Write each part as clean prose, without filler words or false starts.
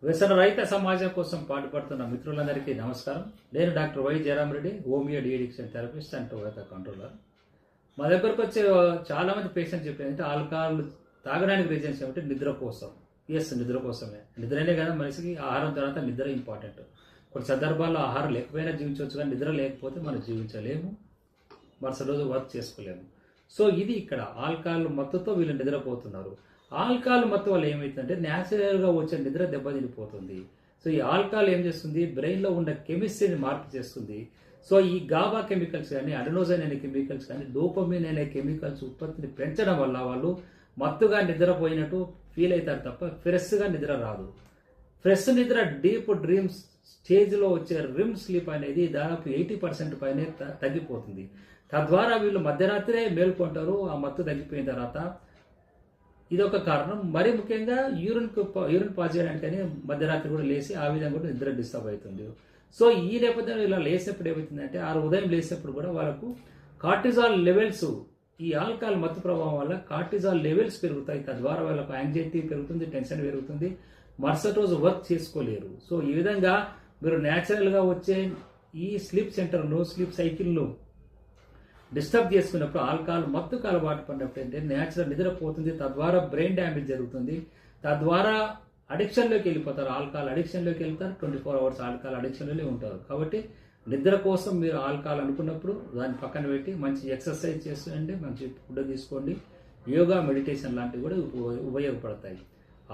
వ్యసన రహిత సమాజం కోసం పాటుపడుతున్న మిత్రులందరికీ నమస్కారం. నేను doctor why Jayaram Reddy, homeo de-addiction therapist and tobacco controller. మా దగ్గరకు వచ్చే చాలా మంది పేషెంట్స్ చెప్పేది ఆల్కహాల్ తాగడానికి రీజన్స్ ఏమిటి? నిద్ర కోసం. నిద్ర కోసమే. నిద్రనే కదా మనిషికి. ఆహారం తర్వాత నిద్ర ఇంపార్టెంట్. కొన్ని సందర్భాల్లో ఆహారం లేకపోయినా జీవించవచ్చు, కానీ నిద్ర లేకపోతే మనం జీవించలేము, మరుసటి రోజు వర్క్ చేసుకోలేము. సో ఇది ఇక్కడ ఆల్కహాల్ మత్తుతో వీళ్ళు నిద్రపోతున్నారు. ఆల్కహాల్ మత్తు వల్ల ఏమవుతుందంటే న్యాచురల్గా వచ్చే నిద్ర దెబ్బతినిపోతుంది. సో ఈ ఆల్కహాల్ ఏం చేస్తుంది? బ్రెయిన్లో ఉన్న కెమిస్ట్రీని మార్పు చేస్తుంది. సో ఈ గాబా కెమికల్స్ కానీ, అడెనోజైన్ అనే కెమికల్స్ కానీ, డోపమిన్ అనే కెమికల్స్ ఉత్పత్తిని పెంచడం వల్ల వాళ్ళు మత్తుగా నిద్రపోయినట్టు ఫీల్ అవుతారు తప్ప ఫ్రెష్గా నిద్ర రాదు. ఫ్రెష్ నిద్ర డీప్ డ్రీమ్స్ స్టేజ్లో వచ్చే రిమ్ స్లీప్ అనేది దాదాపు 80% పైనే తగ్గిపోతుంది. తద్వారా వీళ్ళు మధ్యరాత్రే మేల్కొంటారు. ఆ మత్తు తగ్గిపోయిన తర్వాత ఇదొక కారణం. మరీ ముఖ్యంగా యూరిన్ పాస్ చేయడానికని మధ్యరాత్రి కూడా లేచి ఆ విధంగా కూడా నిద్ర డిస్టర్బ్ అవుతుంది. సో ఈ నేపథ్యంలో ఇలా లేసేప్పుడు ఏమవుతుందంటే ఉదయం లేసేప్పుడు కూడా వాళ్ళకు కార్టిజాల్ లెవెల్స్, ఈ ఆల్కహాల్ మత్తు ప్రభావం వల్ల కార్టిజాల్ లెవెల్స్ పెరుగుతాయి. తద్వారా వాళ్ళకు యాంగ్జైటీ పెరుగుతుంది, టెన్షన్ పెరుగుతుంది, మరుసటి రోజు వర్క్ చేసుకోలేరు. సో ఈ విధంగా మీరు న్యాచురల్గా వచ్చే ఈ స్లీప్ సెంటర్ను, స్లీప్ సైకిల్ను డిస్టర్బ్ చేసుకున్నప్పుడు, ఆల్కహాల్ మత్తుకు అలవాటు పడినప్పుడు అంటే న్యాచురల్ నిద్రపోతుంది. తద్వారా బ్రెయిన్ డ్యామేజ్ జరుగుతుంది. తద్వారా అడిక్షన్లోకి వెళ్ళిపోతారు. ఆల్కహాల్ అడిక్షన్లోకి వెళ్తారు. 24 hours ఆల్కహాల్ అడిక్షన్లోనే ఉంటారు. కాబట్టి నిద్ర కోసం మీరు ఆల్కహాల్ అనుకున్నప్పుడు దాన్ని పక్కన పెట్టి మంచి ఎక్సర్సైజ్ చేస్తుండండి, మంచి ఫుడ్ తీసుకోండి, యోగా, మెడిటేషన్ లాంటివి కూడా ఉపయోగపడతాయి.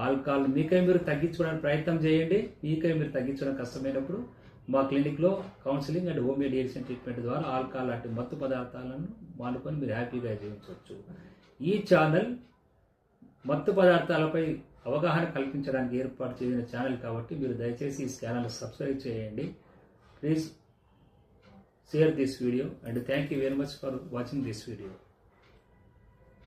ఆల్కహాల్ మీకై మీరు తగ్గించుకోవడానికి ప్రయత్నం చేయండి. మీకై మీరు తగ్గించడం కష్టమైనప్పుడు మా క్లినిక్లో counselling and homeo deaddiction treatment ద్వారా ఆల్కహాల్ లాంటి మత్తు పదార్థాలను మానుకొని మీరు హ్యాపీగా జీవించవచ్చు. ఈ ఛానల్ మత్తు పదార్థాలపై అవగాహన కల్పించడానికి ఏర్పాటు చేసిన ఛానల్ కాబట్టి మీరు దయచేసి ఈ ఛానల్ సబ్స్క్రైబ్ చేయండి. Please share this video and thank you very much for watching this video.